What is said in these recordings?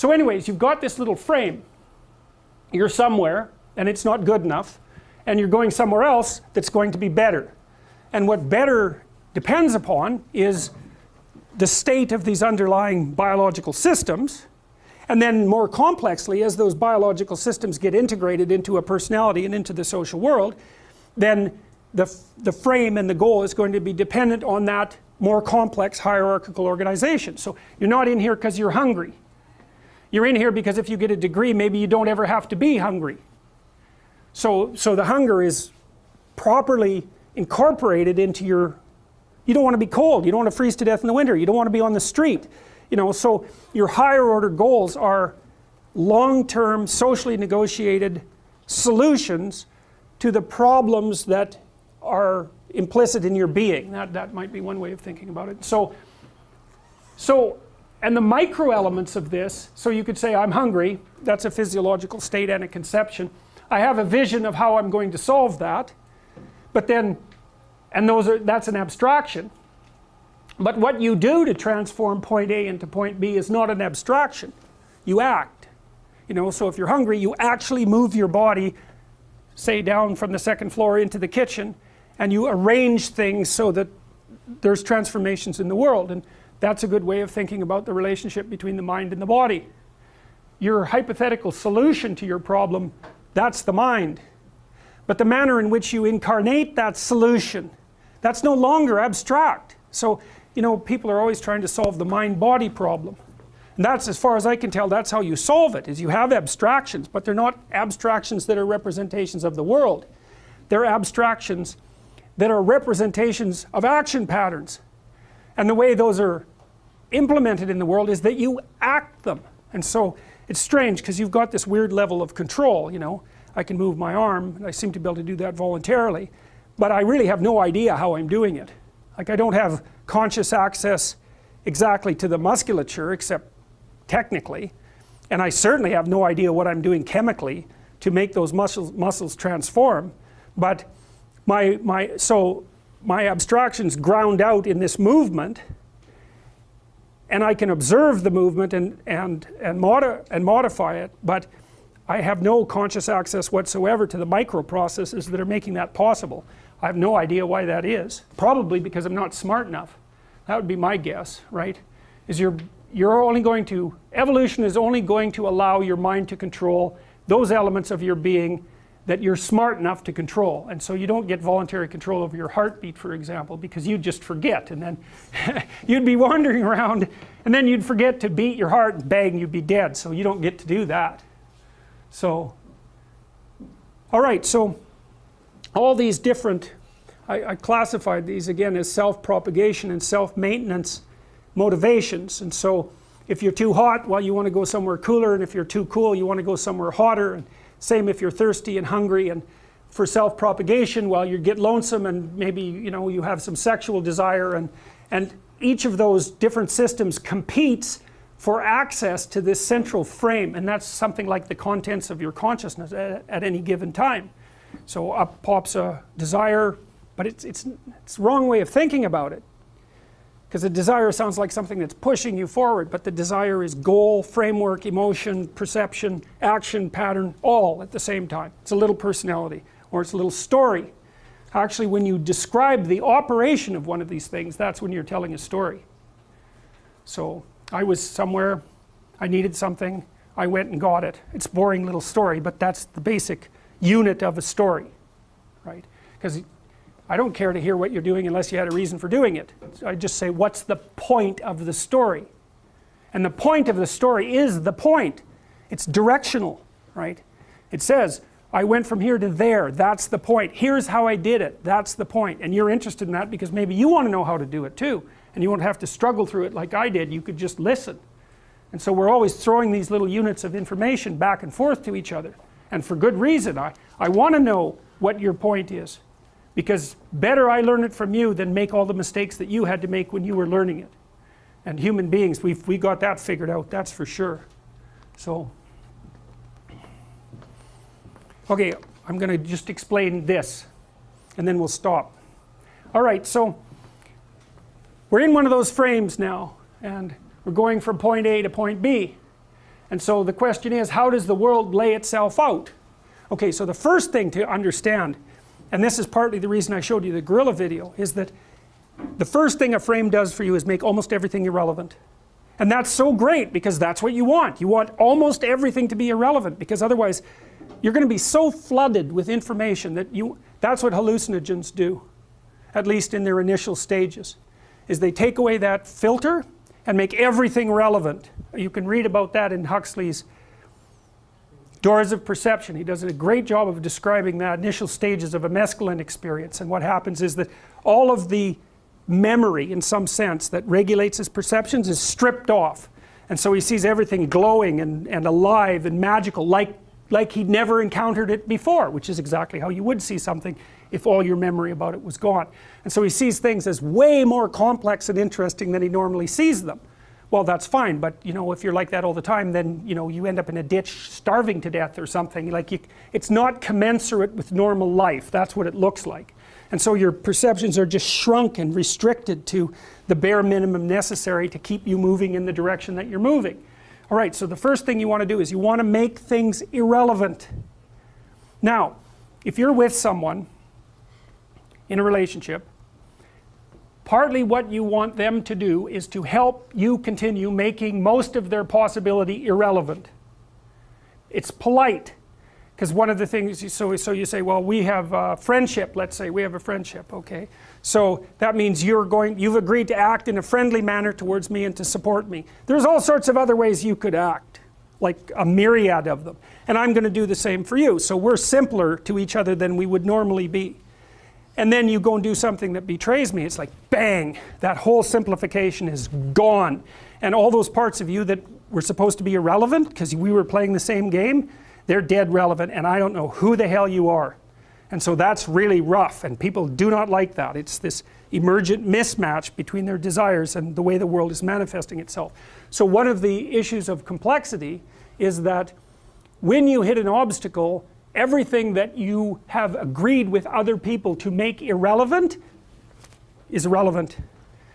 So anyways, you've got this little frame. You're somewhere, and it's not good enough, and you're going somewhere else that's going to be better. And what better depends upon is the state of these underlying biological systems, and then more complexly, as those biological systems get integrated into a personality and into the social world, then the frame and the goal is going to be dependent on that more complex hierarchical organization. So you're not in here because you're hungry. You're in here because if you get a degree, maybe you don't ever have to be hungry. So the hunger is properly incorporated into your, you don't want to be cold, you don't want to freeze to death in the winter, you don't want to be on the street. You know, so your higher order goals are long-term, socially negotiated solutions to the problems that are implicit in your being. That might be one way of thinking about it. So and the micro elements of this, so you could say I'm hungry, that's a physiological state and a conception. I have a vision of how I'm going to solve that, but then, and that's an abstraction. But what you do to transform point A into point B is not an abstraction. You act. You know, so if you're hungry, you actually move your body, say down from the second floor into the kitchen, and you arrange things so that there's transformations in the world. And that's a good way of thinking about the relationship between the mind and the body. Your hypothetical solution to your problem, that's the mind. But the manner in which you incarnate that solution, that's no longer abstract. So, you know, people are always trying to solve the mind-body problem. And that's, as far as I can tell, that's how you solve it, is you have abstractions, but they're not abstractions that are representations of the world. They're abstractions that are representations of action patterns. And the way those are implemented in the world is that you act them. And so it's strange because you've got this weird level of control, you know. I can move my arm, and I seem to be able to do that voluntarily, but I really have no idea how I'm doing it. Like, I don't have conscious access exactly to the musculature, except technically, and I certainly have no idea what I'm doing chemically to make those muscles transform. But my abstractions ground out in this movement, and I can observe the movement and modify it, but I have no conscious access whatsoever to the microprocesses that are making that possible. I have no idea why that is. Probably because I'm not smart enough. That would be my guess, right? Is you're only going to, evolution is only going to allow your mind to control those elements of your being that you're smart enough to control. And so you don't get voluntary control over your heartbeat, for example, because you'd just forget, and then you'd be wandering around, and then you'd forget to beat your heart and bang, you'd be dead. So you don't get to do that. So, all right, so all these different, I classified these again as self-propagation and self-maintenance motivations. And so if you're too hot, well, you want to go somewhere cooler, and if you're too cool, you want to go somewhere hotter. And same if you're thirsty and hungry. And for self-propagation, well, you get lonesome, and maybe, you know, you have some sexual desire, and each of those different systems competes for access to this central frame, and that's something like the contents of your consciousness at any given time. So up pops a desire, but it's the wrong way of thinking about it, because a desire sounds like something that's pushing you forward, but the desire is goal, framework, emotion, perception, action, pattern, all at the same time. It's a little personality, or it's a little story. Actually, when you describe the operation of one of these things, that's when you're telling a story. So I was somewhere, I needed something, I went and got it. It's a boring little story, but that's the basic unit of a story, right? Because I don't care to hear what you're doing unless you had a reason for doing it. I just say, what's the point of the story? And the point of the story is the point. It's directional, right? It says, I went from here to there, that's the point. Here's how I did it, that's the point. And you're interested in that because maybe you want to know how to do it too. And you won't have to struggle through it like I did, you could just listen. And so we're always throwing these little units of information back and forth to each other. And for good reason. I want to know what your point is. Because better I learn it from you than make all the mistakes that you had to make when you were learning it. And human beings, we got that figured out, that's for sure. So, okay, I'm going to just explain this, and then we'll stop. All right, so we're in one of those frames now, and we're going from point A to point B. And so the question is, how does the world lay itself out? Okay, so the first thing to understand, and this is partly the reason I showed you the gorilla video, is that the first thing a frame does for you is make almost everything irrelevant. And that's so great, because that's what you want. You want almost everything to be irrelevant, because otherwise you're going to be so flooded with information that that's what hallucinogens do, at least in their initial stages, is they take away that filter and make everything relevant. You can read about that in Huxley's Doors of Perception. He does a great job of describing the initial stages of a mescaline experience, and what happens is that all of the memory, in some sense, that regulates his perceptions is stripped off, and so he sees everything glowing and alive and magical, like he'd never encountered it before, which is exactly how you would see something if all your memory about it was gone. And so he sees things as way more complex and interesting than he normally sees them. Well, that's fine, but you know, if you're like that all the time, then you know, you end up in a ditch starving to death or something. Like it's not commensurate with normal life. That's what it looks like. And so your perceptions are just shrunk and restricted to the bare minimum necessary to keep you moving in the direction that you're moving. All right, so the first thing you want to do is you want to make things irrelevant. Now, if you're with someone in a relationship, partly what you want them to do is to help you continue making most of their possibility irrelevant. It's polite, because one of the things, so you say, well, we have a friendship, let's say we have a friendship, okay? So that means you've agreed to act in a friendly manner towards me and to support me. There's all sorts of other ways you could act, like a myriad of them. And I'm going to do the same for you. So we're simpler to each other than we would normally be. And then you go and do something that betrays me. It's like, bang, that whole simplification is gone. And all those parts of you that were supposed to be irrelevant, because we were playing the same game, they're dead relevant, and I don't know who the hell you are. And so that's really rough, and people do not like that. It's this emergent mismatch between their desires and the way the world is manifesting itself. So one of the issues of complexity is that when you hit an obstacle, everything that you have agreed with other people to make irrelevant is irrelevant.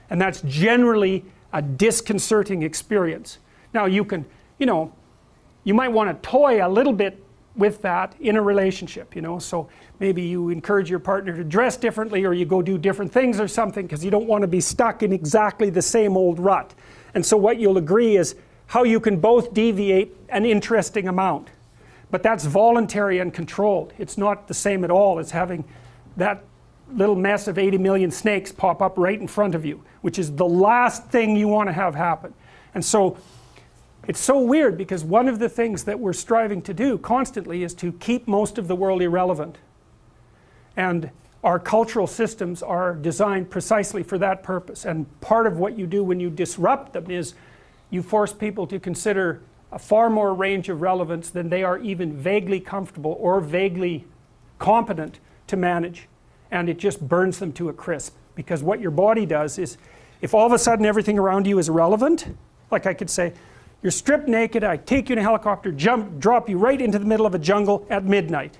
And that's generally a disconcerting experience. Now you can, you might want to toy a little bit with that in a relationship, so maybe you encourage your partner to dress differently, or you go do different things or something, because you don't want to be stuck in exactly the same old rut. And so what you'll agree is how you can both deviate an interesting amount. But that's voluntary and controlled. It's not the same at all as having that little mess of 80 million snakes pop up right in front of you, which is the last thing you want to have happen. And so it's so weird, because one of the things that we're striving to do constantly is to keep most of the world irrelevant. And our cultural systems are designed precisely for that purpose. And part of what you do when you disrupt them is you force people to consider a far more range of relevance than they are even vaguely comfortable or vaguely competent to manage. And it just burns them to a crisp. Because what your body does is, if all of a sudden everything around you is irrelevant, like I could say, you're stripped naked, I take you in a helicopter, drop you right into the middle of a jungle at midnight.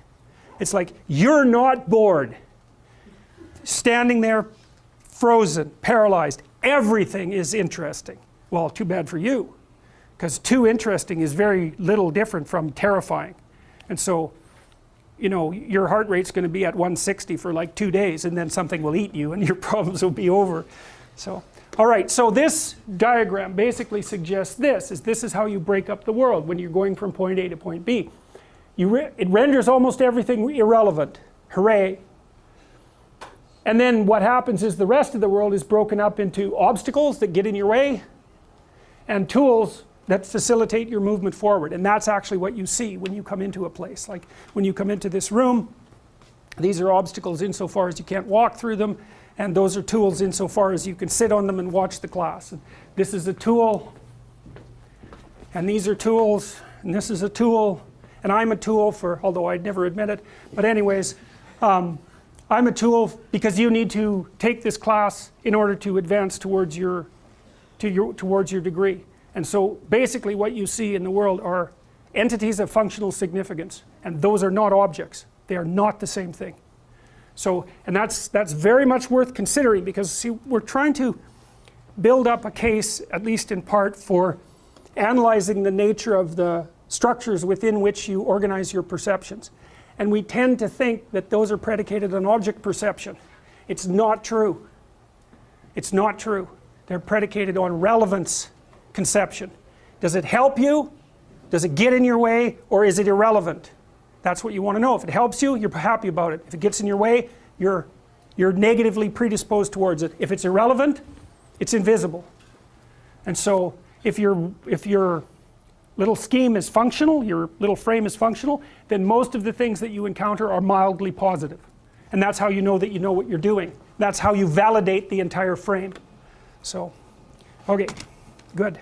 It's like, you're not bored. Standing there, frozen, paralyzed, everything is interesting. Well, too bad for you, because too interesting is very little different from terrifying. And so, your heart rate's going to be at 160 for like 2 days, and then something will eat you and your problems will be over. So, all right, so this diagram basically suggests this is how you break up the world when you're going from point A to point B. It renders almost everything irrelevant. Hooray. And then what happens is the rest of the world is broken up into obstacles that get in your way and tools that facilitate your movement forward. And that's actually what you see when you come into a place. Like when you come into this room, these are obstacles insofar as you can't walk through them, and those are tools insofar as you can sit on them and watch the class. And this is a tool, and these are tools, and this is a tool, and I'm a tool for, although I'd never admit it, but anyways, I'm a tool because you need to take this class in order to advance towards your degree. And so basically what you see in the world are entities of functional significance, and those are not objects. They are not the same thing. So, and that's very much worth considering, because see, we're trying to build up a case, at least in part, for analyzing the nature of the structures within which you organize your perceptions. And we tend to think that those are predicated on object perception. It's not true. It's not true. They're predicated on relevance conception. Does it help you? Does it get in your way? Or is it irrelevant? That's what you want to know. If it helps you, you're happy about it. If it gets in your way, you're negatively predisposed towards it. If it's irrelevant, it's invisible. And so if your little scheme is functional, your little frame is functional, then most of the things that you encounter are mildly positive. And that's how you know that you know what you're doing. That's how you validate the entire frame. So, okay, good.